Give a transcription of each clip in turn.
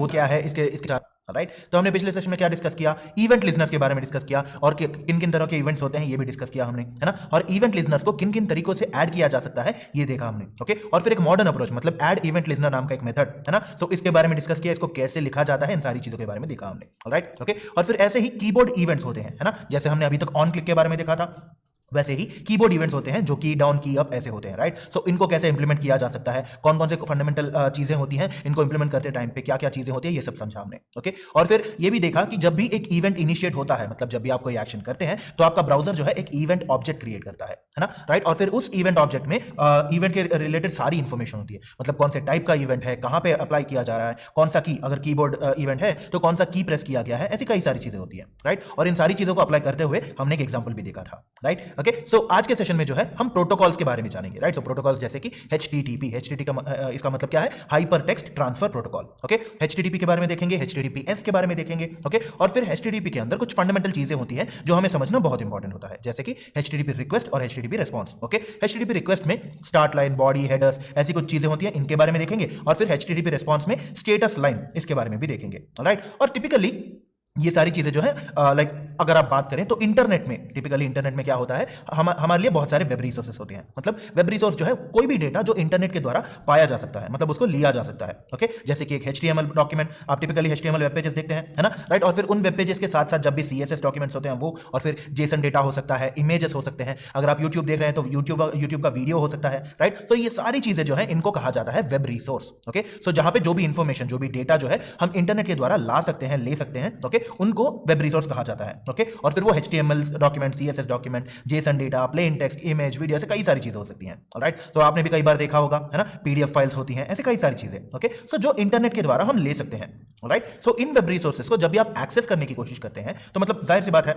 हो क्या है इसके राइट। तो हमने पिछले सेशन में क्या डिस्कस किया, इवेंट लिसनर्स के बारे में डिस्कस किया और किन किन तरह के इवेंट्स होते हैं ये भी डिस्कस किया हमने, है ना। और इवेंट लिसनर्स को किन किन तरीकों से ऐड किया जा सकता है ये देखा हमने, ओके। और फिर एक मॉडर्न अप्रोच मतलब ऐड इवेंट लिसनर नाम का एक मेथड है ना, तो इसके बारे में डिस्कस किया, इसको कैसे लिखा जाता है, इन सारी चीजों के बारे में देखा हमने, राइट, ओके। और फिर ऐसे ही कीबोर्ड इवेंट्स होते हैं, है ना, जैसे हमने अभी तक ऑन क्लिक के बारे में देखा था, वैसे ही कीबोर्ड इवेंट्स होते हैं जो की डाउन की अप ऐसे होते हैं, राइट। सो इनको कैसे इंप्लीमेंट किया जा सकता है, कौन कौन से फंडामेंटल चीजें होती हैं, इनको इंप्लीमेंट करते टाइम पे क्या क्या चीजें होती है, ये सब समझा हमने, ओके। और फिर ये भी देखा कि जब भी एक इवेंट इनिशिएट होता है, मतलब जब भी आप कोई एक्शन करते हैं तो आपका ब्राउजर जो है एक इवेंट ऑब्जेक्ट क्रिएट करता है ना, राइट। और फिर उस इवेंट ऑब्जेक्ट में इवेंट के रिलेटेड सारी इंफॉर्मेशन होती है, मतलब कौन से टाइप का इवेंट है, कहां पे अप्लाई किया जा रहा है, कौन सा की, अगर कीबोर्ड इवेंट है तो कौन सा की प्रेस किया गया है, ऐसी कई सारी चीजें होती है, राइट। और इन सारी चीजों को अप्लाई करते हुए हमने एक एग्जांपल भी देखा था, राइट, ओके। सो आज के सेशन में जो है हम प्रोटोकॉल्स के बारे में जानेंगे, राइट। सो प्रोटोकॉल्स जैसे कि HTTP का इसका मतलब क्या है, hyper text transfer protocol, okay. HTTP के बारे में देखेंगे, HTTPS के बारे में देखेंगे, ओके। और फिर HTTP के अंदर कुछ फंडामेंटल चीजें होती हैं जो हमें समझना बहुत इंपॉर्टेंट होता है, जैसे कि HTTP रिक्वेस्ट और HTTP response, okay. HTTP request में स्टार्ट लाइन, बॉडी, हेडर्स, ऐसी कुछ चीजें होती हैं, इनके बारे में देखेंगे। और फिर HTTP रिस्पॉन्स में स्टेटस लाइन, इसके बारे में भी देखेंगे, राइट। और टिपिकली ये सारी चीजें जो है लाइक अगर आप बात करें तो इंटरनेट में, टिपिकली इंटरनेट में क्या होता है, हमारे लिए बहुत सारे वेब रिसोर्सेस होते हैं, मतलब वेब रिसोर्स जो है कोई भी डेटा जो इंटरनेट के द्वारा पाया जा सकता है, मतलब उसको लिया जा सकता है, ओके। जैसे कि एक HTML डॉक्यूमेंट, आप टिपिकली HTML वेब पेजेस देखते हैं, है ना, राइट। और फिर उन वेब पेजेस के साथ साथ जब भी CSS डॉक्यूमेंट्स होते हैं वो, और फिर जेसन डेटा हो सकता है, इमेजेस हो सकते हैं, अगर आप यूट्यूब देख रहे हैं तो यूट्यूब का वीडियो हो सकता है, राइट। तो ये सारी चीजें जो है इनको कहा जाता है वेब रिसोर्स, ओके। सो जहां पे जो भी इंफॉर्मेशन, जो भी डेटा जो है हम इंटरनेट के द्वारा ला सकते हैं, ले सकते हैं, ओके, उनको वेब रिसोर्स कहा जाता है, ओके। और फिर वो HTML document, CSS document, Jason data, plain text, image, video, ऐसे कई सारी चीजें हो सकती हैं, राइट। तो आपने भी कई बार देखा होगा, है ना, PDF फाइल्स होती हैं, ऐसे कई सारी चीजें, ओके। सो जो इंटरनेट के द्वारा हम ले सकते हैं, राइट। सो इन वेब रिसोर्सेज को जब भी आप एक्सेस करने की कोशिश करते हैं तो मतलब जाहिर सी बात है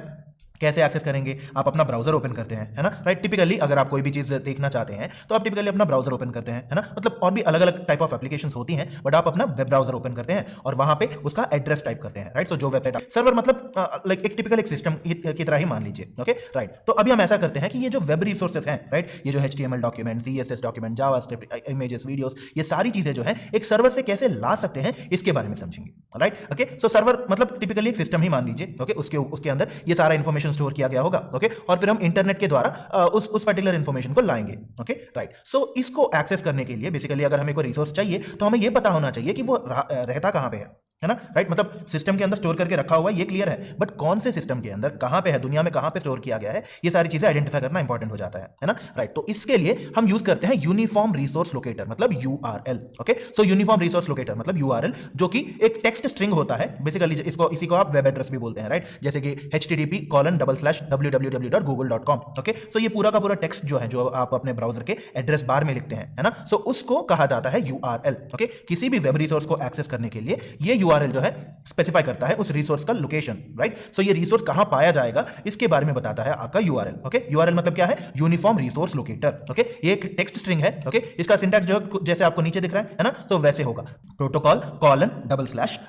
कैसे एक्सेस करेंगे, आप अपना ब्राउजर ओपन करते हैं, है ना, राइट। टिपिकली अगर आप कोई भी चीज देखना चाहते हैं तो आप टिपिकली अपना ब्राउजर ओपन करते हैं, है ना, मतलब और भी अलग अलग टाइप ऑफ एप्लीकेशंस होती हैं, बट आप अपना वेब ब्राउजर ओपन करते हैं और वहां पे उसका एड्रेस टाइप करते हैं, राइट। सो जो वेबसाइट सर्वर मतलब लाइक एक टिपिकल एक सिस्टम की तरह ही मान लीजिए, ओके, राइट। तो अभी हम ऐसा करते हैं कि ये जो वेब रिसोर्सेज हैं, राइट, ये जो HTML document, CSS document, JavaScript, images, videos, ये सारी चीजें जो है एक सर्वर से कैसे ला सकते हैं इसके बारे में समझेंगे, राइट, ओके। सो सर्वर मतलब टिपिकली एक सिस्टम ही मान लीजिए, ओके, उसके अंदर ये सारा इंफॉर्मेशन स्टोर किया गया होगा, ओके। और फिर हम इंटरनेट के द्वारा उस पर्टिकुलर इंफॉर्मेशन को लाएंगे, ओके, राइट। सो इसको एक्सेस करने के लिए बेसिकली अगर हमें कोई रिसोर्स चाहिए तो हमें यह पता होना चाहिए कि वो रहता कहां पे है ना, राइट। मतलब सिस्टम के अंदर स्टोर करके रखा हुआ है ये क्लियर है, बट कौन से सिस्टम के अंदर कहां पे है, दुनिया में कहां पे स्टोर किया गया है, ये सारी चीजें आइडेंटिफाई करना इंपॉर्टेंट हो जाता है ना, राइट। तो इसके लिए हम यूज करते हैं यूनिफॉर्म रिसोर्स लोकेटर, मतलब URL, ओके। सो यूनिफॉर्म रिसोर्स लोकेटर मतलब URL, जो कि एक टेक्स्ट स्ट्रिंग होता है बेसिकली, इसी को आप वेब एड्रेस भी बोलते हैं, राइट, जैसे कि http://www.google.com, ओके। सो ये पूरा का पूरा टेक्स्ट जो है जो आप अपने ब्राउजर के एड्रेस बार में लिखते हैं, है ना, सो उसको कहा जाता है URL, ओके। किसी भी वेब रिसोर्स को एक्सेस करने के लिए ये URL जो है स्पेसिफाई करता है उस रिसोर्स का लोकेशन, राइट। सो ये रिसोर्स कहां पाया जाएगा इसके बारे में बताता है आपका URL, ओके। URL मतलब क्या है, यूनिफॉर्म रिसोर्स लोकेटर, ओके। ये एक टेक्स्ट स्ट्रिंग है, ओके। इसका सिंटैक्स जो है जैसे आपको नीचे दिख रहा है ना, तो वैसे होगा, protocol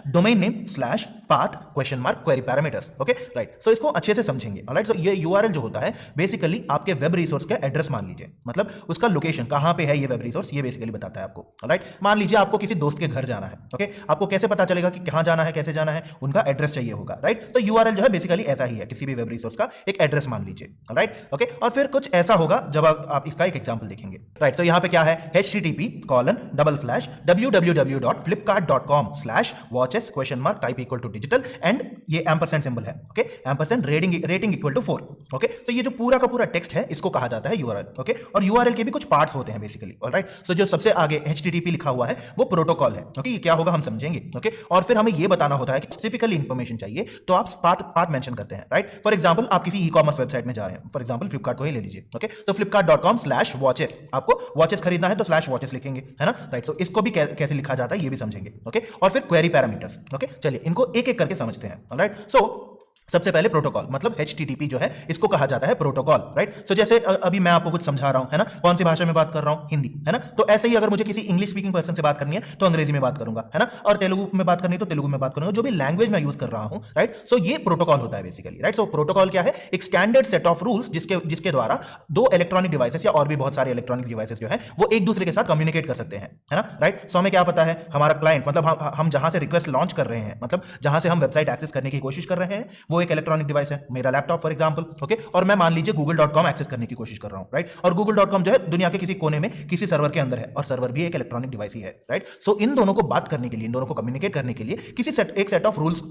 :/domain name /path query parameters, okay, right. So इसको अच्छे से समझेंगे, ऑलराइट। सो ये URL जो होता है बेसिकली आपके वेब रिसोर्स का एड्रेस मान लीजिए, मतलब उसका लोकेशन कहां पे है ये वेब रिसोर्स, ये बेसिकली बताता है आपको, ऑलराइट। मान लीजिए आपको किसी दोस्त के घर जाना है, ओके, आपको कैसे पता चलेगा कि कहां जाना है, कैसे जाना है, उनका एड्रेस चाहिए होगा, राइट। तो URL जो है बेसिकली ऐसा ही है, किसी भी वेब रिसोर्स का एक एड्रेस मान लीजिए, राइट, ओके। और फिर कुछ ऐसा होगा जब आप इसका एक एग्जांपल देखेंगे, राइट। सो यहां पे क्या है, http://www.flipkart.com/watches type equal to digital and ये एम्परसेंड सिंबल है, okay, ampersand rating equal to 4, okay. तो ये जो पूरा का पूरा टेक्स्ट है इसको कहा जाता है URL, ओके। और URL के भी कुछ पार्ट्स होते हैं बेसिकली, ऑलराइट। सो जो सबसे आगे HTTP लिखा हुआ है वो प्रोटोकॉल है, ओके। ये क्या होगा हम समझेंगे, ओके। और फिर हमें ये बताना होता है कि स्पेसिफिकली इंफॉर्मेशन चाहिए तो आप पाथ मेंशन करते हैं, राइट। फॉर एग्जांपल आप किसी ई-कॉमर्स वेबसाइट में जा रहे हैं, फॉर एग्जांपल फ्लिपकार्ट को ही ले लीजिए, ओके। तो flipkart.com/watches, आपको वॉचेस खरीदना है तो /watches लिखेंगे, है ना, राइट। सो इसको भी कैसे लिखा जाता है ये भी समझेंगे, ओके। और फिर क्वेरी पैरामीटर्स, ओके। चलिए इनको एक एक करके समझते हैं, ऑलराइट। सो सबसे पहले प्रोटोकॉल मतलब HTTP जो है इसको कहा जाता है प्रोटोकॉल, राइट। सो जैसे अभी मैं आपको कुछ समझा रहा हूं, है ना, कौन सी भाषा में बात कर रहा हूं, हिंदी, है ना। तो ऐसे ही अगर मुझे किसी इंग्लिश स्पीकिंग पर्सन से बात करनी है तो अंग्रेजी में बात करूंगा, है ना, और तेलुगु में बात करनी है तो तेलुगु में बात करूंगा, जो भी लैंग्वेज मैं यूज कर रहा हूं, राइट। सो ये प्रोटोकॉल होता है बेसिकली, राइट। सो प्रोटोकॉल क्या है, एक स्टैंडर्ड सेट ऑफ रूल्स जिसके द्वारा दो इलेक्ट्रॉनिक डिवाइसेस या और भी बहुत सारे इलेक्ट्रॉनिक डिवाइसेस जो है वो एक दूसरे के साथ कम्युनिकेट कर सकते हैं, है ना, राइट। सो हमें क्या पता है, हमारा क्लाइंट मतलब हम जहां से रिक्वेस्ट लॉन्च कर रहे हैं, मतलब जहां से हम वेबसाइट एक्सेस करने की कोशिश कर रहे हैं, वो एक इलेक्ट्रॉनिक डिवाइस है, मेरा लैपटॉप फॉर एग्जांपल, ओके। और मैं मान लीजिए google.com एक्सेस करने की कोशिश कर रहा हूं, राइट। और google.com जो है दुनिया के किसी कोने में किसी सर्वर के अंदर है, और सर्वर भी एक इलेक्ट्रॉनिक डिवाइस ही है, राइट। सो इन दोनों को बात करने के लिए, इन दोनों को कम्युनिकेट करने के लिए एक सेट ऑफ रूल्स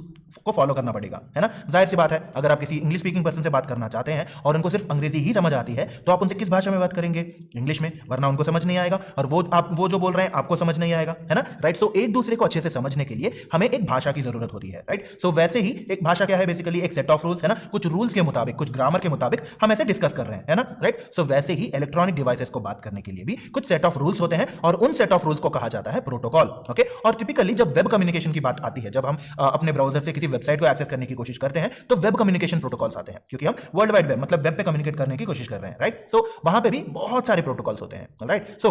को फॉलो करना पड़ेगा, है ना। जाहिर सी बात है, अगर आप किसी इंग्लिश स्पीकिंग पर्सन से बात करना चाहते हैं और उनको सिर्फ अंग्रेजी ही समझ आती है तो आप उनसे किस भाषा में बात करेंगे, इंग्लिश में, वरना उनको समझ नहीं आएगा, और वो जो बोल रहे हैं आपको समझ नहीं आएगा, है ना, राइट। सो एक दूसरे को अच्छे से समझने के लिए हमें एक भाषा की जरूरत होती है, राइट। सो वैसे ही एक भाषा क्या है, बेसिकली एक सेट ऑफ रूल्स, है ना, कुछ रूल्स के मुताबिक, कुछ ग्रामर के मुताबिक हम ऐसे डिस्कस कर रहे हैं, है ना, राइट। सो वैसे ही इलेक्ट्रॉनिक डिवाइसेस को बात करने के लिए भी कुछ सेट ऑफ रूल्स होते हैं, और उन सेट ऑफ रूल्स को कहा जाता है प्रोटोकॉल, ओके। और टिपिकली जब वेब कम्युनिकेशन की बात आती है, जब हम अपने ब्राउजर से किसी वेबसाइट को एक्सेस करने की कोशिश करते हैं तो वेब कम्युनिकेशन प्रोटोकॉल्स आते हैं, क्योंकि हम वर्ल्ड वाइड वेब मतलब वेब पे कम्युनिकेट करने की कोशिश कर रहे हैं, राइट। सो वहां पे भी बहुत सारे प्रोटोकॉल्स होते हैं, राइट। सो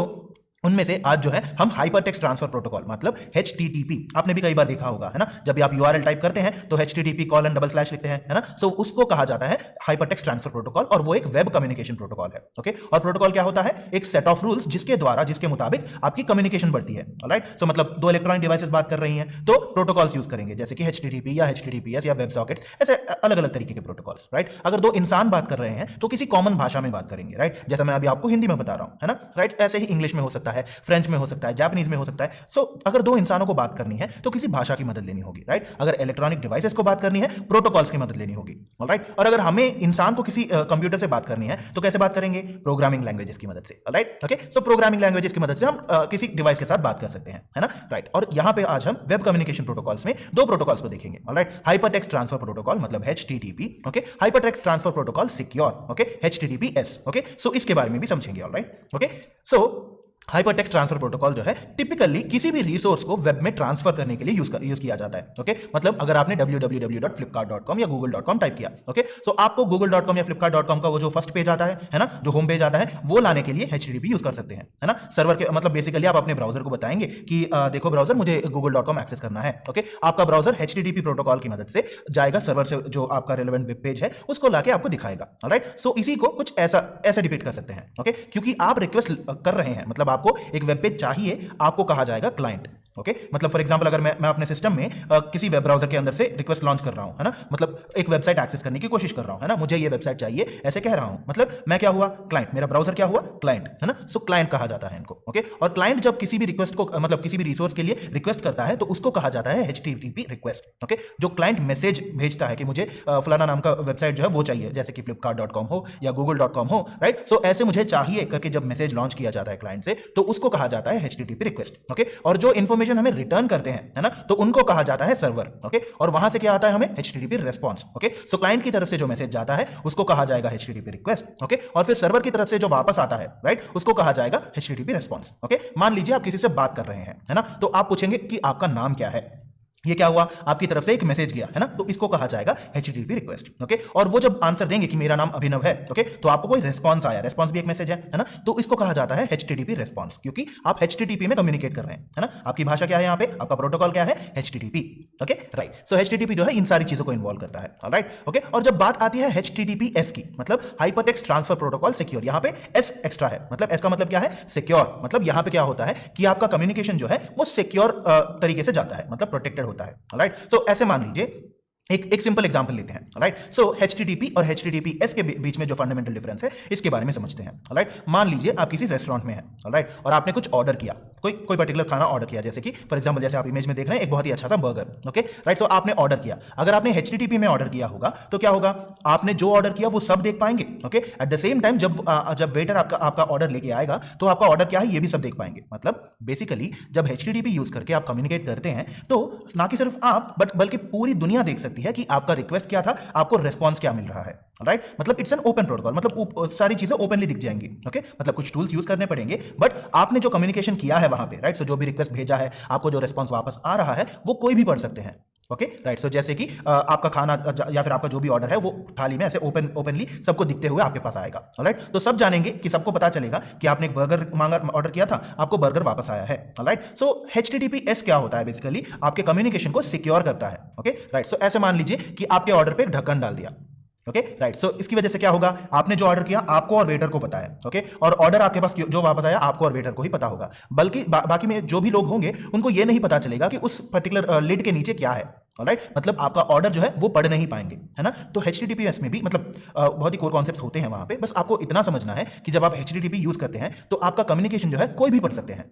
उनमें से आज जो है हम हाइपरटेक्स्ट ट्रांसफर प्रोटोकॉल मतलब HTTP, आपने भी कई बार देखा होगा, है ना, जब भी आप URL टाइप करते हैं तो HTTP:// लिखते हैं, है ना। सो उसको कहा जाता है हाइपरटेक्स्ट ट्रांसफर प्रोटोकॉल, और वो एक वेब कम्युनिकेशन प्रोटोकॉल है, ओके। और प्रोटोकॉल क्या होता है, एक सेट ऑफ रूल्स जिसके मुताबिक आपकी कम्युनिकेशन बढ़ती है, राइट। सो मतलब दो इलेक्ट्रॉनिक डिवाइसेस बात कर रही हैं तो प्रोटोकॉल्स यूज करेंगे, जैसे कि HTTP या HTTPS या वेब सॉकेट्स, ऐसे अलग अलग तरीके के प्रोटोकॉल्स, राइट। अगर दो इंसान बात कर रहे हैं तो किसी कॉमन भाषा में बात करेंगे, राइट, जैसा मैं अभी आपको हिंदी में बता रहा हूं, है ना, राइट। ऐसे ही इंग्लिश में हो सकता है, फ्रेंच में हो सकता है, जापानीज में हो सकता है। सो अगर दो इंसानों को बात करनी है तो किसी भाषा की मदद लेनी होगी, राइट। अगर इलेक्ट्रॉनिक डिवाइसेस को बात करनी है, प्रोटोकॉल्स की मदद लेनी होगी, ऑलराइट। और अगर हमें इंसान को किसी कंप्यूटर से बात करनी है तो कैसे बात करेंगे, प्रोग्रामिंग लैंग्वेजेस की मदद से, ऑलराइट, ओके। सो प्रोग्रामिंग लैंग्वेजेस की मदद से हम किसी डिवाइस के साथ बात कर सकते हैं, है ना, राइट। और यहां पे आज हम वेब कम्युनिकेशन प्रोटोकॉल्स में दो प्रोटोकॉल्स को देखेंगे, ऑलराइट। हाइपरटेक्स्ट ट्रांसफर प्रोटोकॉल मतलब HTTP, okay. Hypertext transfer protocol secure, okay, HTTPS, okay. So इसके बारे में भी समझेंगे, alright, okay. So hypertext transfer protocol जो है टिपिकली किसी भी रिसोर्स को वेब में ट्रांसफर करने के लिए यूज किया जाता है, ओके। मतलब अगर आपने www.flipkart.com या google.com टाइप किया, ओके, तो आपको google.com या flipkart.com का वो जो फर्स्ट पेज आता है ना, जो होम पेज आता है, वो लाने के लिए HTTP यूज कर सकते हैं, है ना, सर्वर के मतलब बेसिकली आप अपने ब्राउजर को बताएंगे कि देखो ब्राउजर, मुझे google.com एक्सेस करना है, ओके। आपका ब्राउजर HTTP प्रोटोकॉल की मदद से जाएगा सर्वर से, जो आपका रेलेवेंट वेब पेज है उसको लाके आपको दिखाएगा, ऑलराइट। सो इसी को कुछ ऐसे डिपिक्ट कर सकते हैं, ओके, क्योंकि आप रिक्वेस्ट कर रहे हैं, मतलब आपको एक वेब पेज चाहिए, आपको कहा जाएगा क्लाइंट, ओके। मतलब फॉर एग्जांपल अगर मैं अपने सिस्टम में किसी वेब ब्राउजर के अंदर से रिक्वेस्ट लॉन्च कर रहा हूं, है ना, मतलब एक वेबसाइट एक्सेस करने की कोशिश कर रहा हूं, है ना, मुझे ये वेबसाइट चाहिए ऐसे कह रहा हूं, मतलब मैं क्या हुआ, क्लाइंट, मेरा ब्राउजर क्या हुआ, क्लाइंट, है ना। सो क्लाइंट कहा जाता है इनको, ओके। और क्लाइंट जब किसी भी रिक्वेस्ट को मतलब किसी भी रिसोर्स के लिए रिक्वेस्ट करता है तो उसको कहा जाता है HTTP रिक्वेस्ट, ओके। जो क्लाइंट मैसेज भेजता है कि मुझे फलाना नाम का वेबसाइट जो है वो चाहिए, जैसे कि flipkart.com हो या google.com हो, राइट। सो ऐसे मुझे चाहिए करके जब मैसेज लॉन्च किया जाता है क्लाइंट से तो उसको कहा जाता है HTTP रिक्वेस्ट, ओके। और जो इंफॉर्मेशन हमें रिटर्न करते हैं, है ना, तो उनको कहा जाता है सर्वर, ओके। और वहां से क्या आता है हमें, HTTP रेस्पॉन्स, ओके। सो क्लाइंट की तरफ से जो मैसेज जाता है उसको कहा जाएगा HTTP रिक्वेस्ट, ओके। और फिर सर्वर की तरफ से जो वापस आता है, राइट, उसको कहा जाएगा HTTP रेस्पॉन्स, ओके। मान लीजिए आप किसी से बात कर रहे हैं, है ना, तो आप पूछेंगे कि आपका नाम क्या है, ये क्या हुआ, आपकी तरफ से एक मैसेज गया, है ना, तो इसको कहा जाएगा HTTP रिक्वेस्ट, ओके। और वो जब आंसर देंगे कि मेरा नाम अभिनव है, ओके, तो आपको कोई रेस्पॉन्स आया, रेस्पॉन्स भी एक मैसेज है ना, तो इसको कहा जाता है HTTP रेस्पॉन्स, क्योंकि आप HTTP में कम्युनिकेट कर रहे हैं, है ना। आपकी भाषा क्या है, यहाँ पे आपका प्रोटोकॉल क्या है, HTTP, okay, right. So HTTP जो है इन सारी चीजों को इन्वॉल्व करता है, ऑलराइट, ओके। और जब बात आती है HTTPS की, मतलब हाइपरटेक्स्ट ट्रांसफर प्रोटोकॉल सिक्योर, यहाँ पे S एक्स्ट्रा है, मतलब S का मतलब क्या है, सिक्योर, मतलब यहाँ पे क्या होता है कि आपका कम्युनिकेशन जो है वो सिक्योर तरीके से जाता है, मतलब प्रोटेक्टेड होता है, ऑलराइट। तो ऐसे मान लीजिए एक सिंपल एग्जांपल लेते हैं, राइट। सो HTTP और HTTPS के बीच में जो फंडामेंटल डिफरेंस है इसके बारे में समझते हैं, राइट। मान लीजिए आप किसी रेस्टोरेंट में हैं, राइट, और आपने कुछ ऑर्डर किया, कोई पर्टिकुलर खाना ऑर्डर किया, जैसे कि फॉर एग्जांपल जैसे आप इमेज में देख रहे हैं एक बहुत ही अच्छा सा बर्गर, ओके, राइट। सो आपने ऑर्डर किया, अगर आपने HTTP में ऑर्डर किया होगा तो क्या होगा, आपने जो ऑर्डर किया वो सब देख पाएंगे, okay. At the same time जब वेटर आपका ऑर्डर लेके आएगा तो आपका ऑर्डर क्या है ये भी सब देख पाएंगे। मतलब बेसिकली जब HTTP यूज करके आप कम्युनिकेट करते हैं तो ना कि सिर्फ आप बल्कि पूरी दुनिया देख सकती है कि आपका रिक्वेस्ट क्या था, आपको रिस्पॉन्स क्या मिल रहा है, राइट। मतलब इट्स एन ओपन प्रोटोकॉल, मतलब सारी चीजें ओपनली दिख जाएंगी, ओके। मतलब कुछ टूल्स यूज करने पड़ेंगे बट आपने जो कम्युनिकेशन किया है वहां पे, राइट, सो जो भी रिक्वेस्ट भेजा है, आपको जो रिस्पॉन्स वापस आ रहा है वो कोई भी पढ़ सकते हैं, ओके राइट। सो जैसे कि आपका खाना या फिर आपका जो भी ऑर्डर है वो थाली में ऐसे ओपनली सबको दिखते हुए आपके पास आएगा। ऑलराइट, तो सब जानेंगे कि सबको पता चलेगा कि आपने एक बर्गर मांगा, ऑर्डर किया था, आपको बर्गर वापस आया है। ऑलराइट, सो HTTPS क्या होता है? बेसिकली आपके कम्युनिकेशन को सिक्योर करता है। ओके राइट, सो ऐसे मान लीजिए कि आपके ऑर्डर पे एक ढक्कन डाल दिया। ओके राइट, सो इसकी वजह से क्या होगा, आपने जो ऑर्डर किया आपको और वेटर को पता है। ओके, और ऑर्डर आपके पास जो वापस आया आपको और वेटर को ही पता होगा, बल्कि बाकी में जो भी लोग होंगे उनको ये नहीं पता चलेगा कि उस पर्टिकुलर लिड के नीचे क्या है। ऑलराइट, मतलब आपका ऑर्डर जो है वो पढ़ नहीं पाएंगे, है ना। तो HTTPS में भी मतलब बहुत ही कोर कॉन्सेप्ट्स होते हैं वहां पे, बस आपको इतना समझना है कि जब आप HTTP यूज करते हैं तो आपका कम्युनिकेशन जो है कोई भी पढ़ सकते हैं।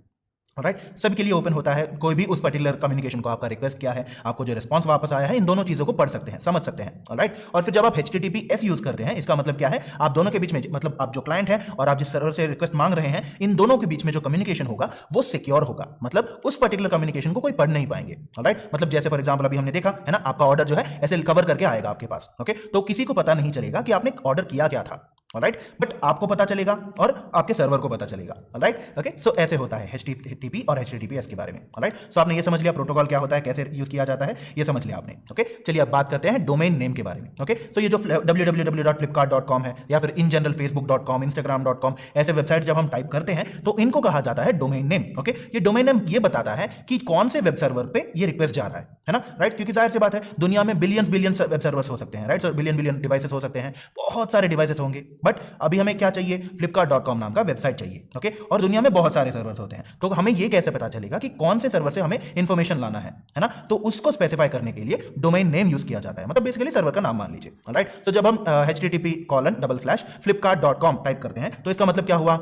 राइट, सबके लिए ओपन होता है, कोई भी उस पर्टिकुलर कम्युनिकेशन को आपका रिक्वेस्ट किया है, आपको जो रिस्पांस वापस आया है, इन दोनों चीजों को पढ़ सकते हैं, समझ सकते हैं। राइट, और फिर जब आप HTTPS यूज करते हैं, इसका मतलब क्या है, आप दोनों के बीच में, मतलब आप जो क्लाइंट है और आप जिस सर्वर से रिक्वेस्ट मांग रहे हैं, इन दोनों के बीच में जो कम्युनिकेशन होगा वो सिक्योर होगा, मतलब उस पर्टिकुलर कम्युनिकेशन को कोई पढ़ नहीं पाएंगे। राइट, मतलब जैसे फॉर एग्जाम्पल अभी हमने देखा है ना, आपका ऑर्डर जो है ऐसे कवर करके आएगा आपके पास। ओके, तो किसी को पता नहीं चलेगा कि आपने ऑर्डर किया क्या था। ऑलराइट, बट आपको पता चलेगा और आपके सर्वर को पता चलेगा। ऑलराइट, ओके, सो ऐसे होता है HTTP और HTTPS के बारे में। ऑलराइट, सो आपने ये समझ लिया प्रोटोकॉल क्या होता है, कैसे यूज किया जाता है, ये समझ लिया आपने। ओके, चलिए अब बात करते हैं डोमेन नेम के बारे में। ओके, सो ये जो www.flipkart.com है या फिर इन जनरल facebook.com, instagram.com, ऐसे वेबसाइट जब हम टाइप करते हैं तो इनको कहा जाता है डोमेन नेम। ओके, ये डोमेन नेम ये बताता है कि कौन से वेब सर्वर पे ये रिक्वेस्ट जा रहा है ना। राइट, क्योंकि जाहिर सी बात है दुनिया में बिलियंस वेब सर्वर्स हो सकते हैं। राइट, सो बिलियन डिवाइसेस हो सकते हैं, बहुत सारे डिवाइसेस होंगे, बट अभी हमें क्या चाहिए, flipkart.com नाम का वेबसाइट चाहिए। ओके, और दुनिया में बहुत सारे सर्वर्स होते हैं, तो हमें ये कैसे पता चलेगा कि कौन से सर्वर से हमें इंफॉर्मेशन लाना है ना। तो उसको स्पेसिफाई करने के लिए डोमेन नेम यूज किया जाता है, मतलब बेसिकली सर्वर का नाम मान लीजिए। राइट, तो जब हम http://flipkart.com टाइप करते हैं तो इसका मतलब क्या हुआ,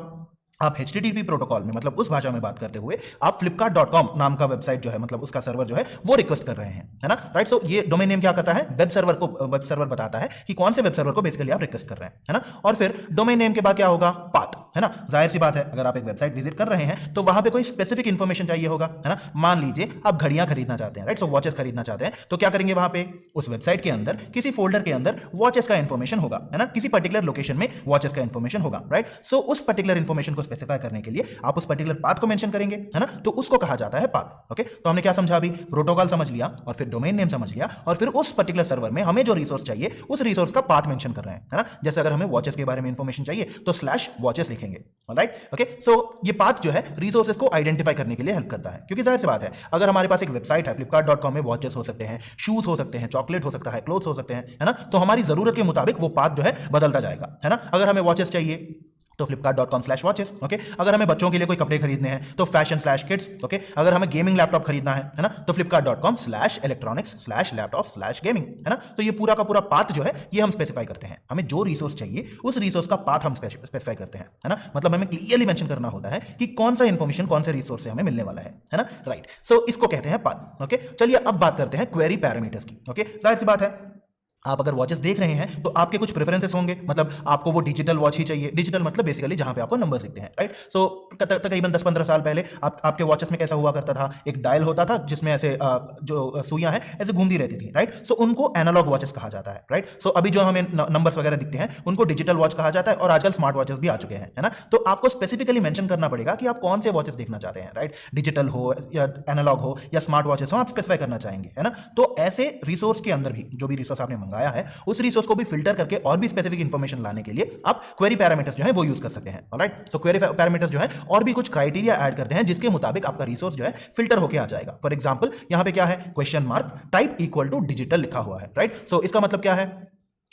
आप HTTP प्रोटोकॉल में, मतलब उस भाषा में बात करते हुए आप flipkart.com नाम का वेबसाइट जो है, मतलब उसका सर्वर जो है वो रिक्वेस्ट कर रहे हैं, है ना। राइट, सो ये डोमेन नेम क्या करता है, वेब सर्वर बताता है कि कौन से वेब सर्वर को बेसिकली आप रिक्वेस्ट कर रहे हैं, है ना। और फिर डोमेन नेम के बाद क्या होगा, पाथ, है ना। जाहिर सी बात है अगर आप एक वेबसाइट विजिट कर रहे हैं तो वहां पे कोई स्पेसिफिक इन्फॉर्मेशन चाहिए होगा, है ना। मान लीजिए आप घड़ियां खरीदना चाहते हैं, राइट, सो वॉचेस खरीदना चाहते हैं, तो क्या करेंगे, वहां पे उस वेबसाइट के अंदर किसी फोल्डर के अंदर वॉचेस का इन्फॉर्मेशन होगा, है ना, किसी पर्टिकुलर लोकेशन में वॉचेस का इन्फॉर्मेशन होगा। राइट, सो उस पर्टिकुलर इन्फॉर्मेशन को स्पेसिफाई करने के लिए आप उस पर्टिकुलर पाथ को मेंशन करेंगे, है ना, तो उसको कहा जाता है पाथ। ओके, तो हमने क्या समझा अभी, प्रोटोकॉल समझ लिया और फिर डोमेन नेम समझ लिया, और फिर उस पर्टिकुलर सर्वर में हमें जो रिसोर्स चाहिए उस रिसोर्स का पाथ मेंशन कर रहे हैं, है ना। जैसे अगर हमें वॉचेस के बारे में इंफॉर्मेशन चाहिए तो /watches लिखेंगे। ऑलराइट, ओके, सो ये पाथ जो है रिसोर्सेज को आइडेंटिफाई करने के लिए हेल्प करता है, क्योंकि जाहिर सी बात है अगर हमारे पास एक वेबसाइट है, flipkart.com में वॉचेस हो सकते हैं, शूज हो सकते हैं, चॉकलेट हो सकता है, क्लोथ्स हो सकते हैं, है ना, तो हमारी जरूरत के मुताबिक वो पाथ जो है बदलता जाएगा, है ना। अगर हमें वॉचेस चाहिए तो flipkart.com/watches। ओके, अगर हमें बच्चों के लिए कोई कपड़े खरीदने हैं तो fashion/kids। ओके, अगर हमें गेमिंग लैपटॉप खरीदना है ना, तो flipkart.com/electronics/laptop/gaming, है ना। तो ये पूरा का पूरा पाथ जो है ये हम स्पेसिफाई करते हैं, हमें जो रिसोर्स चाहिए उस रिसोर्स का पाथ हम स्पेसिफाई करते हैं, है ना। मतलब हमें क्लियरली मेंशन करना होता है कि कौन सा इंफॉर्मेशन कौन से रिसोर्स से हमें मिलने वाला है ना। राइट, सो इसको कहते हैं पाथ। ओके, चलिए अब बात करते हैं क्वेरी पैरामीटर्स की। ओके, जाहिर सी बात है आप अगर वॉचेस देख रहे हैं तो आपके कुछ प्रेफरेंसेस होंगे, मतलब आपको वो डिजिटल वॉच ही चाहिए। डिजिटल मतलब बेसिकली जहां पे आपको नंबर्स दिखते हैं। राइट, सो तकरीबन 10-15 साल पहले आपके वॉचेस में कैसा हुआ करता था, एक डायल होता था जिसमें ऐसे जो सुइयां हैं ऐसे घूमती रहती थी। राइट, सो उनको एनालॉग वॉचेस कहा जाता है। राइट, सो अभी जो हमें नंबर्स वगैरह दिखते हैं उनको डिजिटल वॉच कहा जाता है, और आजकल स्मार्ट वॉचेस भी आ चुके हैं, है ना। तो आपको स्पेसिफिकली मेंशन करना पड़ेगा कि आप कौन से वॉचेस देखना चाहते हैं। राइट, डिजिटल हो या एनालॉग हो या स्मार्ट वॉचेस हो, आप स्पेसिफाई करना चाहेंगे, है ना। तो ऐसे रिसोर्स के अंदर भी जो भी रिसोर्स आपने मंगाया है उस रिसोर्स को भी फिल्टर करके और भी स्पेसिफिक इंफॉर्मेशन लाने के लिए आप क्वेरी पैरामीटर्स जो है वो यूज कर सकते हैं। ऑलराइट, सो क्वेरी पैरामीटर्स जो है और भी कुछ क्राइटेरिया ऐड करते हैं जिसके मुताबिक आपका रिसोर्स जो है फिल्टर होकर आ जाएगा। फॉर एग्जांपल यहां पे क्या है, question mark type equal to digital लिखा हुआ है। राइट, सो इसका मतलब क्या है,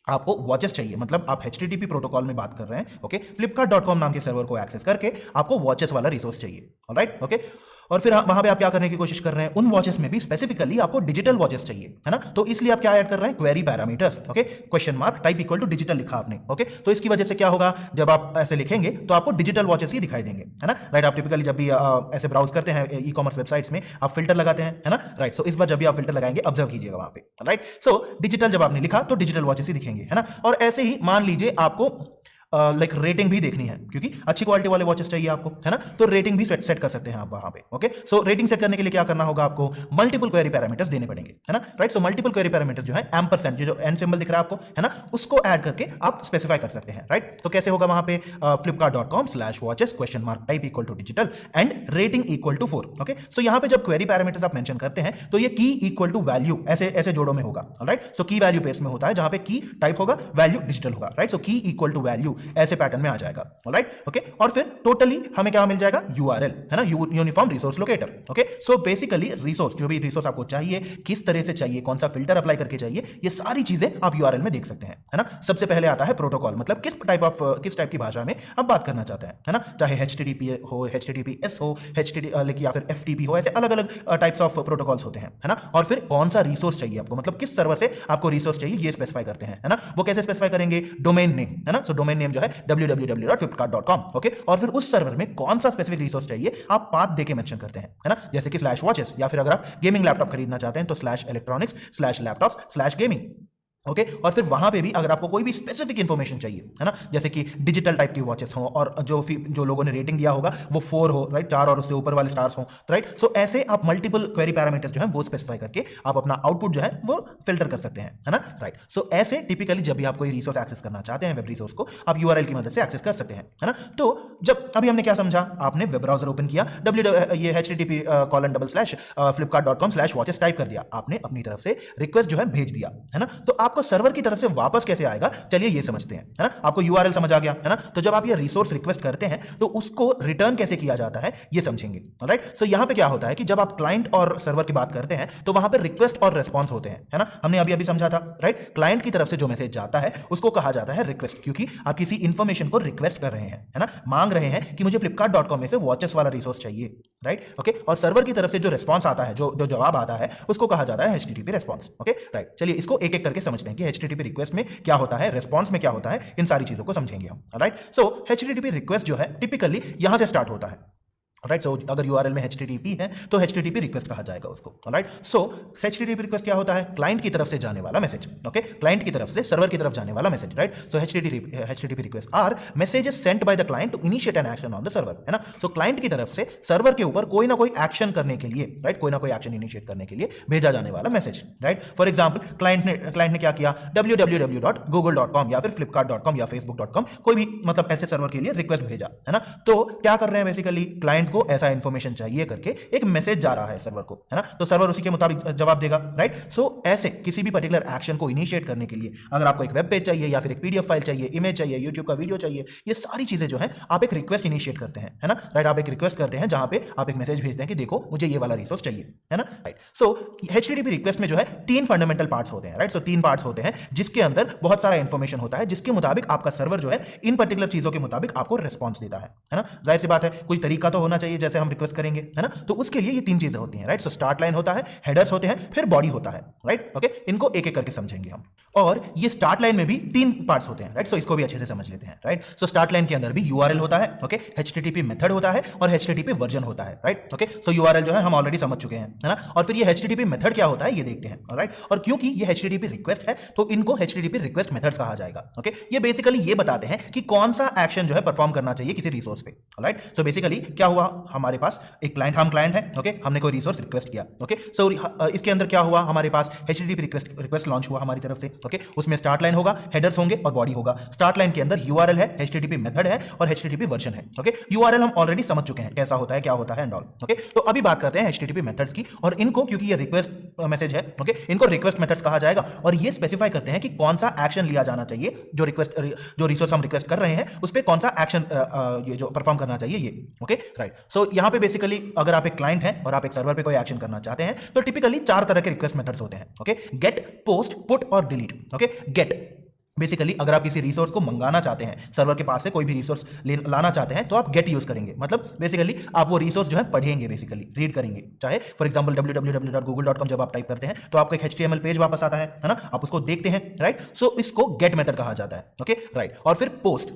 आपको वॉचेस चाहिए, मतलब आप HTTP प्रोटोकॉल में बात कर रहे हैं। ओके, flipkart.com नाम के सर्वर को एक्सेस करके आपको वॉचेस वाला रिसोर्स चाहिए। ऑलराइट, ओके, और फिर वहां पे आप क्या करने की कोशिश कर रहे हैं, उन वॉचेस में भी स्पेसिफिकली आपको डिजिटल वॉचेस चाहिए, है ना। तो इसलिए आप क्या ऐड कर रहे हैं, query parameters. Okay, question mark type equal to digital लिखा आपने। ओके, तो इसकी वजह से क्या होगा, जब आप ऐसे लिखेंगे तो आपको डिजिटल वॉचेस ही दिखाई देंगे, है ना। राइट, आप टिपिकली जब भी ऐसे ब्राउज करते हैं ई-कॉमर्स वेबसाइट्स में आप फिल्टर लगाते हैं, है ना। राइट, सो इस बार जब भी आप फिल्टर लगाएंगे ऑब्जर्व कीजिएगा वहां पे। राइट, सो डिजिटल जब आपने लिखा तो डिजिटल वॉचेस ही दिखेंगे, है ना। और ऐसे ही मान लीजिए आपको लाइक रेटिंग भी देखनी है, क्योंकि अच्छी क्वालिटी वाले वॉचेस चाहिए आपको, है ना। तो रेटिंग भी सेट कर सकते हैं आप वहां पे। ओके, सो रेटिंग सेट करने के लिए क्या करना होगा, आपको मल्टीपल क्वेरी पैरामीटर्स देने पड़ेंगे, है ना। Right, so multiple query parameters जो है एम्परसेंड, जो एन सिंबल दिख रहा है आपको, है ना, उसको ऐड करके आप स्पेसिफाई कर सकते हैं। राइट, तो कैसे होगा वहां पे, flipkart.com/watches type equal to digital and rating equal to 4। Okay, so यहां पे जब क्वेरी पैरामीटर्स आप मेंशन करते हैं तो ये की इक्वल टू वैल्यू ऐसे ऐसे जोड़ों में होगा। राइट, सो की वैल्यू बेस में होता है, जहां पे की टाइप होगा, वैल्यू डिजिटल होगा। राइट, सो की इक्वल टू वैल्यू ऐसे पैटर्न में आ जाएगा। राइट, ओके, और फिर टोटली हमें क्या मिल जाएगा, यूआरएल, है ना, uniform resource locator. Okay, so basically resource, जो भी रिसोर्स आपको चाहिए, किस तरह से चाहिए, कौन सा फिल्टर अप्लाई करके चाहिए, ये सारी चीजें आप यूआरएल में देख सकते हैं, है ना। सबसे पहले आता है प्रोटोकॉल, मतलब किस टाइप की भाषा में आप बात करना चाहते हैं, है ना, चाहे HTTP हो, HTTPS हो, या फिर FTP हो, ऐसे अलग अलग टाइप्स ऑफ प्रोटोकॉल्स होते हैं, है ना। और फिर कौन सा रिसोर्स चाहिए आपको, मतलब किस सर्वर से आपको रिसोर्स चाहिए, ये स्पेसिफाई करते हैं, है ना। वो कैसे स्पेसिफाई करेंगे, डोमेन नेम, है ना। सो डोमेन नेम जो है www.flipkart.com। ओके, और फिर उस सर्वर में कौन सा स्पेसिफिक रिसोर्स चाहिए आप पाथ देके मेंशन करते हैं, है ना, जैसे कि /watches, या फिर अगर आप गेमिंग लैपटॉप खरीदना चाहते हैं तो /electronics/laptops/gaming। ओके, और फिर वहां पे भी अगर आपको कोई भी स्पेसिफिक इंफॉर्मेशन चाहिए, है ना, जैसे कि डिजिटल टाइप की वॉचेस हो और जो लोगों ने रेटिंग दिया होगा वो 4 हो, राइट, 4 और उससे ऊपर वाले स्टार्स हो, राइट। सो ऐसे आप मल्टीपल क्वेरी पैरामीटर्स जो है वो स्पेसिफाई करके आप अपना आउटपुट जो है वो फिल्टर कर सकते हैं, है ना। राइट, सो ऐसे टिपिकली जब भी आप कोई रिसोर्स एक्सेस करना चाहते हैं, वेब रिसोर्स को, आप यूआरएल की मदद से एक्सेस कर सकते हैं, है ना। तो जब अभी हमने क्या समझा, आपने वेब ब्राउजर ओपन किया, ये http://flipkart.com/watches टाइप कर दिया, आपने अपनी तरफ से रिक्वेस्ट जो है भेज दिया, है ना। तो आपको सर्वर की तरफ से वापस कैसे आएगा, चलिए ये समझते हैं, है ना। आपको यूआरएल समझ आ गया, है ना। तो जब आप ये रिसोर्स रिक्वेस्ट करते हैं तो उसको रिटर्न कैसे किया जाता है ये समझेंगे। राइट, सो यहां पे क्या होता है कि जब आप क्लाइंट और सर्वर की बात करते हैं तो वहां पे रिक्वेस्ट और रेस्पॉन्स होते हैं, है ना, हमने अभी समझा था। राइट, क्लाइंट की तरफ से जो मैसेज जाता है उसको कहा जाता है रिक्वेस्ट, क्योंकि आप किसी इंफॉर्मेशन को रिक्वेस्ट कर रहे हैं, है ना, मांग रहे हैं कि मुझे flipkart.com में से वॉचेस वाला रिसोर्स चाहिए। राइट, ओके, और सर्वर की तरफ से जो रिस्पॉन्स आता है, जो जवाब आता है, उसको कहा जाता है HTTP रेस्पॉन्स। ओके, राइट, चलिए इसको एक एक करके समझते हैं कि HTTP रिक्वेस्ट में क्या होता है, रेस्पॉन्स में क्या होता है, इन सारी चीजों को समझेंगे हम। राइट, सो HTTP रिक्वेस्ट जो है टिपिकली यहां से स्टार्ट होता है। राइट, सो अगर यूआरएल में HTTP है तो HTTP रिक्वेस्ट कहा जाएगा उसको। राइट, सो HTTP रिक्वेस्ट क्या होता है, क्लाइंट की तरफ से जाने वाला मैसेज। ओके, क्लाइंट की तरफ से सर्वर की तरफ जाने वाला message. Right, so HTTP request are messages sent by the client to initiate an action on the server, है ना। सो क्लाइंट की तरफ से सर्वर के ऊपर कोई ना कोई एक्शन करने के लिए, राइट, कोई ना कोई एक्शन इनिशिएट करने के लिए भेजा जाने वाला message. Right, for example client ने क्या किया, www.google.com या फिर flipkart.com या facebook.com, कोई भी मतलब ऐसे सर्वर के लिए रिक्वेस्ट भेजा, है ना। तो क्या कर रहे हैं, बेसिकली क्लाइंट को ऐसा इंफॉर्मेशन चाहिए करके एक मैसेज जा रहा है सर्वर को, है ना, तो सर्वर उसी के मुताबिक जवाब देगा। राइट, सो ऐसे किसी भी पर्टिकुलर एक्शन को इनिशिएट करने के लिए अगर आपको एक वेब पेज चाहिए या फिर एक PDF फाइल चाहिए, इमेज चाहिए, यूट्यूब का वीडियो चाहिए, ये सारी चीजें जो है आप एक रिक्वेस्ट इनिशिएट करते हैं, है ना। राइट, आप एक रिक्वेस्ट करते हैं जहां पे आप एक मैसेज भेजते हैं कि देखो मुझे ये वाला रिसोर्स चाहिए, है ना। राइट, सो HTTP रिक्वेस्ट में जो है 3 फंडामेंटल पार्ट्स होते हैं। राइट, सो 3 पार्ट्स होते हैं जिसके अंदर बहुत सारा इंफॉर्मेशन होता है, जिसके मुताबिक आपका सर्वर जो है इन पर्टिकुलर चीजों के मुताबिक आपको रिस्पॉन्स देता है ना। जाहिर सी बात है, कोई तरीका तो होना चाहिए जैसे हम रिक्वेस्ट करेंगे, है ना। तो उसके लिए ये 3 चीजें होती हैं। राइट, सो स्टार्ट लाइन होता है, हेडर्स होते हैं, फिर बॉडी होता है। राइट, ओके, इनको एक एक करके समझेंगे हम। और ये स्टार्ट लाइन में भी 3 पार्ट्स होते हैं। राइट, सो इसको भी अच्छे से समझ लेते हैं। राइट, सो स्टार्ट लाइन के अंदर भी यूआरएल होता है, ओके, HTTP मेथड होता है और HTTP वर्जन होता है। राइट, ओके, सो यूआरएल जो है हम ऑलरेडी समझ चुके हैं, है ना। और फिर ये HTTP मेथड क्या होता है ये देखते हैं। राइट, और क्योंकि ये HTTP रिक्वेस्ट है तो इनको HTTP रिक्वेस्ट मेथड्स कहा जाएगा। ओके, ये बेसिकली ये बताते हैं कि कौन सा एक्शन जो है परफॉर्म करना चाहिए किसी रिसोर्स पे। राइट, सो बेसिकली क्या हुआ, हमारे पास एक क्लाइंट, हम क्लाइंट है, ओके, हमने कोई रिसोर्स रिक्वेस्ट किया। ओके, सो इसके अंदर क्या हुआ, हमारे पास HTTP रिक्वेस्ट लॉन्च हुआ हमारी तरफ से। ओके, उसमें स्टार्ट लाइन होगा, हेडर्स होंगे और बॉडी होगा। स्टार्ट लाइन के अंदर यूआरएल है, HTTP मेथड है और HTTP वर्जन है। ओके, यूआरएल हम ऑलरेडी समझ चुके हैं कैसा होता है, क्या होता है एंड ऑल। ओके, तो अभी बात करते हैं HTTP मेथड्स की, और इनको क्योंकि ये रिक्वेस्ट मैसेज है, ओके, इनको रिक्वेस्ट मेथड्स कहा जाएगा और ये स्पेसिफाई करते हैं कि कौन सा एक्शन लिया जाना चाहिए, जो रिसोर्स हम रिक्वेस्ट कर रहे हैं उस पर कौन सा एक्शन ये जो परफॉर्म करना चाहिए ये। ओके, राइट, सो यहां पे बेसिकली अगर आप एक क्लाइंट हैं और आप एक सर्वर पे कोई एक्शन करना चाहते हैं तो टिपिकली 4 तरह के रिक्वेस्ट मेथड्स होते हैं। ओके, गेट, पोस्ट, पुट और डिलीट। ओके, गेट बेसिकली अगर आप किसी रिसोर्स को मंगाना चाहते हैं, सर्वर के पास से कोई भी रिसोर्स लाना चाहते हैं तो आप गेट यूज करेंगे, मतलब बेसिकली आप वो रिसोर्स जो है पढ़ेंगे, बेसिकली रीड करेंगे। चाहे फॉर एग्जांपल www.google.com जब आप टाइप करते हैं तो आपको एक HTML पेज वापस आता है ना, आप उसको देखते हैं। राइट, सो इसको गेट मेथड कहा जाता है। ओके, राइट, और फिर पोस्ट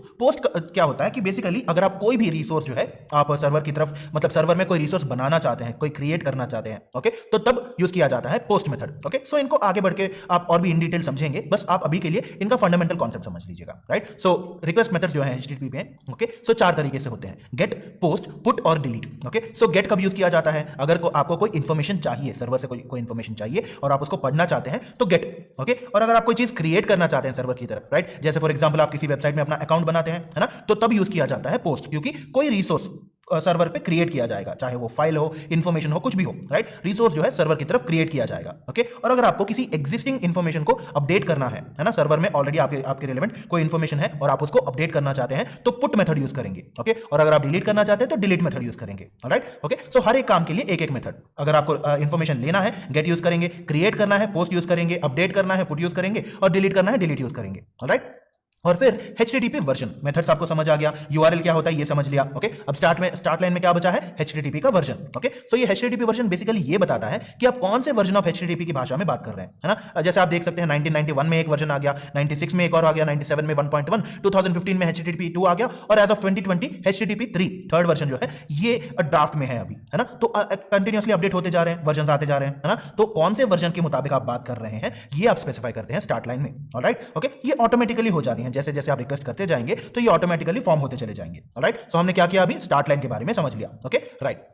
क्या होता है कि बेसिकली अगर आप कोई भी रिसोर्स जो है आप सर्वर की तरफ, मतलब सर्वर में कोई रिसोर्स बनाना चाहते हैं, कोई क्रिएट करना चाहते हैं, ओके, तो तब यूज किया जाता है पोस्ट मेथड। ओके, सो इनको आगे बढ़ के आप और भी इन डिटेल समझेंगे, बस आप अभी के लिए इनका फंडामेंटल कॉन्सेप्ट समझ लीजिएगा, राइट। सो रिक्वेस्ट मेथड जो है HTTP में, ओके, सो 4 तरीके से होते हैं, गेट, पोस्ट, पुट और डिलीट। ओके, सो गेट कब यूज किया जाता है? अगर आपको कोई इंफॉर्मेशन चाहिए, सर्वर से कोई इंफॉर्मेशन चाहिए और आप उसको पढ़ना चाहते हैं तो गेट, ओके। और अगर आप कोई चीज क्रिएट करना चाहते हैं सर्वर की तरफ, राइट, जैसे फॉर एग्जांपल आप किसी वेबसाइट में अपना अकाउंट बनाते हैं, है ना, तो तब यूज किया जाता है पोस्ट, क्योंकि कोई रिसोर्स सर्वर पे क्रिएट किया जाएगा, चाहे वो फाइल हो, इंफॉर्मेशन हो, कुछ भी हो, राइट, रिसोर्स जो है सर्वर की तरफ क्रिएट किया जाएगा, ओके। और अगर आपको किसी एग्जिस्टिंग इंफॉर्मेशन को अपडेट करना है ना, सर्वर में ऑलरेडी आपके रिलेवेंट कोई इंफॉर्मेशन है और आप उसको अपडेट करना चाहते हैं तो पुट मेथड यूज करेंगे, ओके। और अगर आप डिलीट करना चाहते हैं तो डिलीट मेथड यूज करेंगे, राइट, ओके। सो हर एक काम के लिए एक एक मेथड, अगर आपको इंफॉर्मेशन लेना है गेट यूज करेंगे, क्रिएट करना है पोस्ट यूज करेंगे, अपडेट करना है पुट यूज करेंगे और डिलीट करना है डिलीट यूज करेंगे, राइट। और फिर HTTP वर्जन मेथड्स आपको समझ आ गया, URL क्या होता है ये समझ लिया, ओके। अब स्टार्ट लाइन में क्या बचा है? HTTP का वर्जन, ओके। सो ये HTTP वर्जन बेसिकली ये बताता है कि आप कौन से वर्जन ऑफ HTTP की भाषा में बात कर रहे हैं, है ना। जैसे आप देख सकते हैं 1991 में एक वर्जन आ गया, 96 में एक और आ गया, 97 में 1.1, 2015 में HTTP 2 आ गया और as of 2020 HTTP 3 third version जो है ये ड्राफ्ट में है अभी, है ना। तो कंटिन्यूअसली अपडेट होते जा रहे हैं, वर्जन आते जा रहे हैं, है ना। तो कौन से वर्जन के मुताबिक आप बात कर रहे हैं ये आप स्पेसिफाई करते हैं स्टार्ट लाइन में, ऑलराइट, ओके। ये ऑटोमेटिकली हो जाती है, जैसे जैसे आप रिक्वेस्ट करते जाएंगे तो ये ऑटोमेटिकली फॉर्म होते चले जाएंगे, राइट। सो हमने क्या किया अभी? स्टार्ट लाइन के बारे में समझ लिया, ओके, राइट।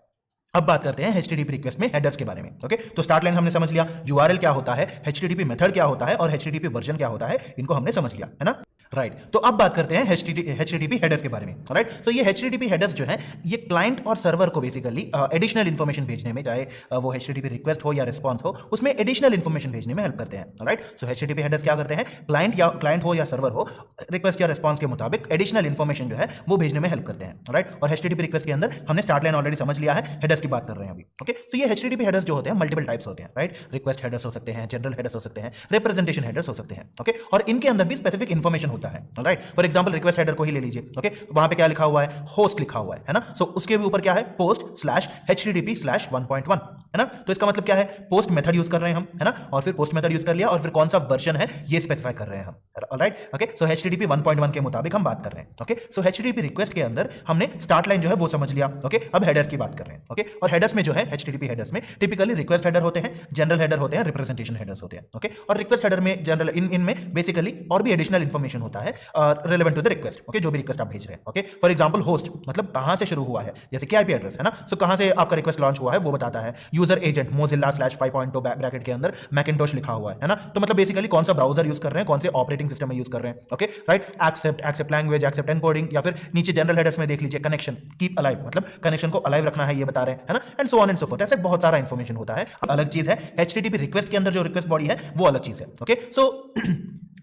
अब बात करते हैं HTTP रिक्वेस्ट में हेडर्स के बारे में, ओके। तो स्टार्ट लाइन हमने समझ लिया, URL क्या होता है, HTTP मेथड क्या होता है और HTTP वर्जन क्या होता है, इनको हमने समझ लिया, है ना, राइट। तो अब बात करते हैं HTTP हेडर्स के बारे में, राइट। सो ये HTTP हेडर्स जो है ये क्लाइंट और सर्वर को बेसिकली एडिशनल इन्फॉर्मेशन भेजने में, चाहे वो HTTP रिक्वेस्ट हो या रिस्पॉन्स हो, उसमें एडिशनल इन्फॉर्मेशन भेजने में हेल्प करते हैं, राइट। सो HTTP हेडर्स क्या करते हैं? क्लाइंट हो या सर्वर हो, रिक्वेस्ट या रिस्पॉन्स के मुताबिक एडिशनल इन्फॉर्मेशन जो है वो भेजने में हेल्प करते हैं, राइट। और HTTP रिक्वेस्ट के अंदर हमने स्टार्ट लाइन ऑलरेडी समझ लिया है, हेडर्स की बात कर रहे हैं अभी, ओके। सो ये HTTP हेडर्स जो होते हैं मल्टीपल टाइप्स होते हैं, राइट। रिक्वेस्ट हेडर्स हो सकते हैं, जनरल हेडर्स हो सकते हैं, रिप्रेजेंटेशन हेडर्स हो सकते हैं, ओके। और इनके अंदर भी स्पेसिफिक इन्फॉर्मेशन होता है, right. For example request header को ही ले लीजिए, ओके। वहां पे क्या लिखा हुआ है? होस्ट लिखा हुआ है ना। सो उसके भी ऊपर क्या है? post/http/1.1, है ना। तो इसका मतलब क्या है? पोस्ट मेथड यूज कर रहे हैं हम, है ना, और फिर पोस्ट मेथड यूज कर लिया और फिर कौन सा वर्जन है ये स्पेसिफाई कर रहे हैं हम, राइट, ओके। सो HTTP 1.1 के मुताबिक हम बात कर रहे हैं, ओके। सो HTTP रिक्वेस्ट के अंदर हमने स्टार्ट लाइन जो है वो समझ लिया, ओके। अब हेडर्स की बात कर रहे हैं, ओके। और हेडर्स में जो है HTTP हेडर्स में टिपिकली रिक्वेस्ट हेडर होते हैं, जनरल हेडर होते हैं, रिप्रेजेंटेशन हेडर्स होते हैं, ओके। और रिक्वेस्ट हेडर में जनरल इनमें बेसिकली और भी एडिशनल इंफॉर्मेशन होता है relevant to the request, okay, जो भी रिक्वेस्ट आप भेज रहे हैं, ओके। फॉर एग्जांपल होस्ट मतलब कहां से शुरू हुआ है, जैसे कि IP एड्रेस, है ना। सो कहां से आपका रिक्वेस्ट लॉन्च हुआ है वो बताता है। यूजर एजेंट Mozilla/5.2 ब्रैकेट के अंदर मैकिंटोश लिखा हुआ है ना। तो मतलब बेसिकली कौन सा ब्राउजर यूज कर रहे हैं, कौन से ऑपरेटिंग सिस्टम में यूज कर रहे हैं, okay, right. Accept language, accept encoding, या फिर नीचे जनरल हेडर्स में देख लीजिए कनेक्शन, कीप अलाइव मतलब कनेक्शन को अलाइव रखना है ये बता रहे हैं, है ना, and so on and so forth. ऐसे बहुत सारा इंफॉर्मेशन होता है। अलग चीज है HTTP रिक्वेस्ट के अंदर जो रिक्वेस्ट बॉडी है वो अलग चीज है, ओके। सो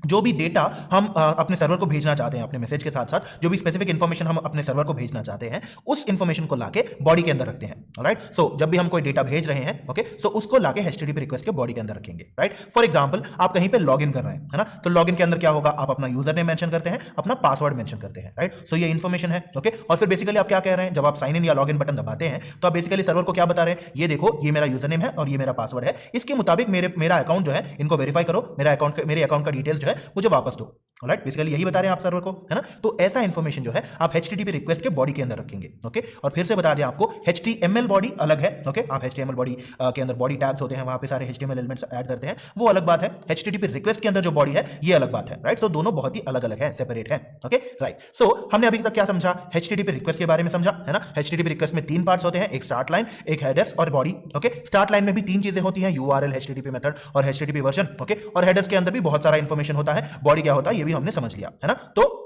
जो भी डेटा हम अपने सर्वर को भेजना चाहते हैं, अपने मैसेज के साथ साथ जो भी स्पेसिफिक इंफॉर्मेशन हम अपने सर्वर को भेजना चाहते हैं उस इंफॉर्मेशन को लाके बॉडी के अंदर रखते हैं, राइट। सो जब भी हम कोई डेटा भेज रहे हैं, ओके, सो उसको लाके HTTP रिक्वेस्ट के बॉडी के अंदर रखेंगे, राइट। फॉर एग्जांपल आप कहीं पे लॉगिन कर रहे हैं, है ना, तो लॉगिन के अंदर क्या होगा? आप अपना यूजर नेम मेंशन करते हैं, अपना पासवर्ड मेंशन करते हैं, राइट। सो ये इंफॉर्मेशन है, ओके। और फिर बेसिकली आप क्या कह रहे हैं? जब आप साइन इन या लॉगिन बटन दबाते हैं तो आप बेसिकली सर्वर को क्या बता रहे हैं? ये देखो, ये मेरा यूजर नेम है और ये मेरा पासवर्ड है, इसके मुताबिक मेरा अकाउंट जो है इनको वेरीफाई करो, मेरे अकाउंट का डिटेल्स जो है मुझे वापस दो, राइट। बेसिकली यही बता रहे हैं आप सर्वर को, है ना। तो ऐसा इंफॉर्मेशन जो है आप HTTP रिक्वेस्ट के बॉडी के अंदर रखेंगे, ओके। और फिर से बता दें आपको HTML बॉडी अलग है, ओके। आप HTML बॉडी के अंदर बॉडी टैग्स होते हैं, वहां पे सारे HTML एलिमेंट्स ऐड करते हैं, वो अलग बात है। HTTP रिक्वेस्ट के अंदर जो बॉडी है ये अलग बात है, राइट। सो दोनों बहुत ही अलग अलग है, सेपरेट है, ओके, राइट। सो हमने अभी तक क्या समझा? HTTP रिक्वेस्ट के बारे में समझा, है ना। HTTP रिक्वेस्ट में 3 पार्ट्स होते हैं, एक स्टार्ट लाइन, एक हेडर्स और बॉडी, ओके। स्टार्ट लाइन में भी 3 चीजें होती हैं, URL, HTTP मेथड और HTTP वर्जन, ओके। और हेडर्स के अंदर भी बहुत सारा इंफॉर्मेशन होता है, बॉडी क्या होता है ये भी हमने समझ लिया, है ना। तो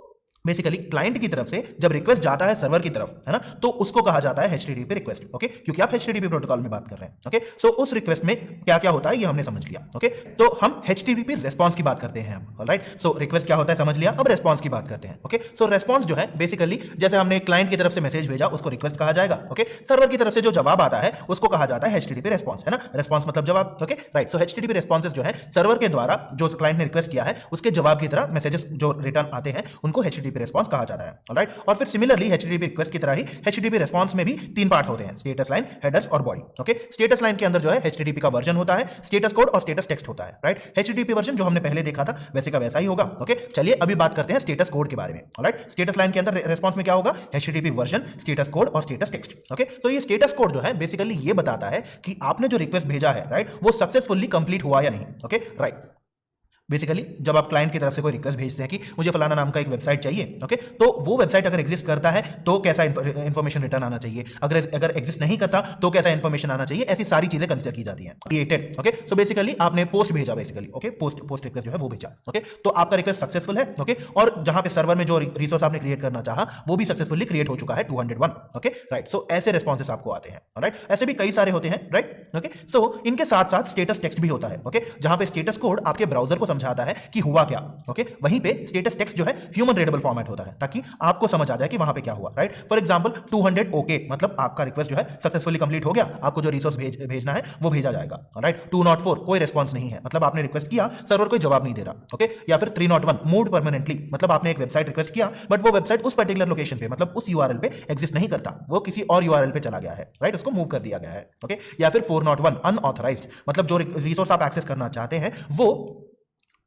बेसिकली क्लाइंट की तरफ से जब रिक्वेस्ट जाता है सर्वर की तरफ, है ना, तो उसको कहा जाता है HTTP रिक्वेस्ट, ओके, क्योंकि आप HTTP प्रोटोकॉल में बात कर रहे हैं, ओके। सो उस रिक्वेस्ट में क्या क्या होता है ये हमने समझ लिया, ओके। तो हम HTTP रिस्पांस की बात करते हैं, ऑलराइट। सो रिक्वेस्ट क्या होता है समझ लिया, अब रिस्पांस की बात करते हैं, ओके। सो रिस्पांस जो है बेसिकली जैसे हमने क्लाइंट की तरफ से मैसेज भेजा उसको रिक्वेस्ट कहा जाएगा, ओके। सर्वर की तरफ से जो जवाब आता है उसको कहा जाता है HTTP रिस्पांस, है ना। रिस्पांस मतलब जवाब, okay, right. So HTTP responses जो है सर्वर के द्वारा जो क्लाइंट ने रिक्वेस्ट किया है उसके जवाब की तरह मैसेजेस जो रिटर्न आते हैं उनको HTTP रिस्पांस कहा जाता है, ऑलराइट। और फिर सिमिलरली HTTP रिक्वेस्ट की तरह ही HTTP रिस्पांस में भी 3 पार्ट्स होते हैं, स्टेटस लाइन, हेडर्स और बॉडी, ओके। स्टेटस लाइन के अंदर जो है HTTP का वर्जन होता है, स्टेटस कोड और स्टेटस टेक्स्ट होता है, राइट। HTTP वर्जन जो हमने पहले देखा था वैसे का वैसा ही होगा, ओके। चलिए अभी बात करते हैं स्टेटस कोड के बारे में, ऑलराइट। स्टेटस लाइन के अंदर रिस्पांस में क्या होगा? HTTP वर्जन, स्टेटस कोड और स्टेटस टेक्स्ट, ओके। तो ये स्टेटस कोड जो है बेसिकली ये बताता है कि आपने जो रिक्वेस्ट भेजा है, राइट, वो सक्सेसफुली कंप्लीट हुआ या नहीं, ओके, राइट। बेसिकली जब आप क्लाइंट की तरफ से कोई रिक्वेस्ट भेजते हैं कि मुझे फलाना नाम का एक वेबसाइट चाहिए, ओके, तो वो वेबसाइट अगर एग्जिस्ट करता है तो कैसा इंफॉर्मेशन रिटर्न आना चाहिए, अगर एग्जिस्ट नहीं करता तो कैसा इंफॉर्मेशन आना चाहिए, ऐसी सारी चीजें कंसीडर की जाती हैं। क्रिएटेड, ओके, सो बेसिकली आपने पोस्ट भेजा, बेसिकली ओके, पोस्ट रिक्वेस्ट जो है वो भेजा, ओके, तो आपका रिक्वेस्ट सक्सेसफुल है, ओके, और जहां पे सर्वर में जो रिसोर्स आपने क्रिएट करना चाहा वो भी सक्सेसफुली क्रिएट हो चुका है 201, ओके, राइट। सो ऐसे रिस्पॉन्सेस आपको आते हैं, राइट, ऐसे भी कई सारे होते हैं, राइट, ओके। सो इनके साथ साथ स्टेटस टेक्स्ट भी होता है, ओके, जहां पे स्टेटस कोड आपके ब्राउजर को समझाता है कि हुआ क्या, ओके, वहीं पे स्टेटस टेक्स्ट जो है ह्यूमन रीडेबल फॉर्मेट होता है ताकि आपको समझ आ जाए कि वहां पे क्या हुआ, राइट। फॉर एग्जांपल 200 ओके, मतलब आपका रिक्वेस्ट जो है सक्सेसफुली कंप्लीट हो गया, आपको जो रिसोर्स भेजना है वो भेजा जाएगा, राइट। 204 कोई रिस्पॉन्स नहीं है, मतलब आपने रिक्वेस्ट किया, सर्वर कोई जवाब नहीं दे रहा, ओके, या फिर 301 मूव्ड परमानेंटली, मतलब आपने एक वेबसाइट रिक्वेस्ट किया बट वो वेबसाइट उस पर्टिकुलर लोकेशन पे, मतलब उस यूआरएल पे एग्जिस्ट नहीं करता, वो किसी और यूआरएल पे चला गया है, राइट, उसको मूव कर दिया गया है, ओके। या फिर 401 अनऑथराइज्ड, मतलब जो रिसोर्स आप एक्सेस करना चाहते हैं वो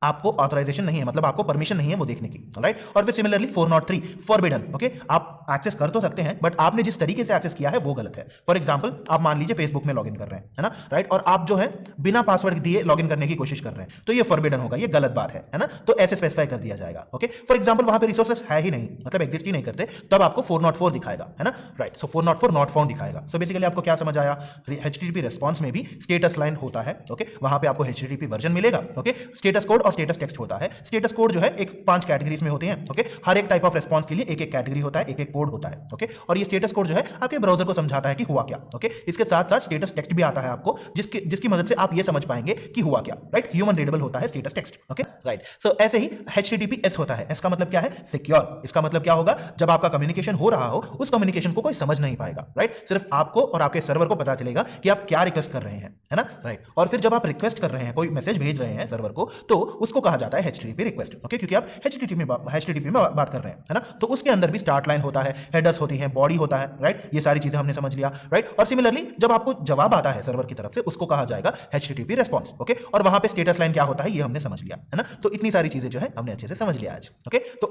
आपको ऑथराइजेशन नहीं है, मतलब आपको परमिशन नहीं है वो देखने की, राइट। और फिर सिमिलरली 403 फॉरबिडन, ओके, आप एक्सेस कर तो सकते हैं बट आपने जिस तरीके से एक्सेस किया है वो गलत है। फॉर एग्जांपल आप मान लीजिए फेसबुक में लॉगिन कर रहे हैं, है ना, राइट, और आप जो है बिना पासवर्ड दिए लॉगिन करने की कोशिश कर रहे हैं, तो ये फॉरबिडन होगा, ये गलत बात है ना, तो ऐसे स्पेसिफाई कर दिया जाएगा, ओके। फॉर एग्जांपल वहां पे रिसोर्सेस है ही नहीं, मतलब एग्जिस्ट ही नहीं करते, तब आपको 404 दिखाएगा, है ना, राइट। सो 404 नॉट फाउंड दिखाएगा। सो बेसिकली आपको क्या समझ आया, HTTP रिस्पॉन्स में भी स्टेटस लाइन होता है, ओके, वहां पे आपको HTTP वर्जन मिलेगा, ओके, स्टेटस कोड और स्टेटस टेक्स्ट होता है। स्टेटस कोड जो है एक 5 कैटेगरीज में होते हैं, ओके, हर एक टाइप ऑफ रिस्पांस के लिए एक एक कैटेगरी होता है, एक एक कोड होता है, ओके, और ये स्टेटस कोड जो है आपके ब्राउजर को समझाता है कि हुआ क्या, ओके। इसके साथ साथ स्टेटस टेक्स्ट भी आता है आपको, जिसकी मदद से आप ये समझ पाएंगे कि हुआ क्या, राइट, ह्यूमन रीडेबल होता है स्टेटस टेक्स्ट, ओके, राइट। सो ऐसे ही HTTPS होता है, इसका मतलब क्या है, सिक्योर। इसका मतलब क्या होगा, जब आपका कम्युनिकेशन हो रहा हो उस कम्युनिकेशन को कोई समझ नहीं पाएगा, राइट, सिर्फ आपको और आपके सर्वर को पता चलेगा कि आप क्या रिक्वेस्ट कर रहे हैं, है ना, राइट। और फिर जब आप रिक्वेस्ट कर रहे हैं, कोई मैसेज भेज रहे हैं सर्वर को, तो उसको कहा जाता है HTTP रिक्वेस्ट, ओके, क्योंकि आप HTTP में बात कर रहे हैं, है ना, तो उसके अंदर भी स्टार्ट लाइन होता है, हेडर्स होती हैं, बॉडी होता है, राइट, ये सारी चीजें हमने समझ लिया, राइट। और सिमिलरली जब आपको जवाब आता है सर्वर की तरफ से उसको कहा जाएगा HTTP रिस्पांस, ओके, और वहां पे स्टेटस लाइन क्या होता है ये हमने समझ लिया, है ना। तो इतनी सारी चीजें जो है हमने अच्छे से समझ लिया आज, ओके। तो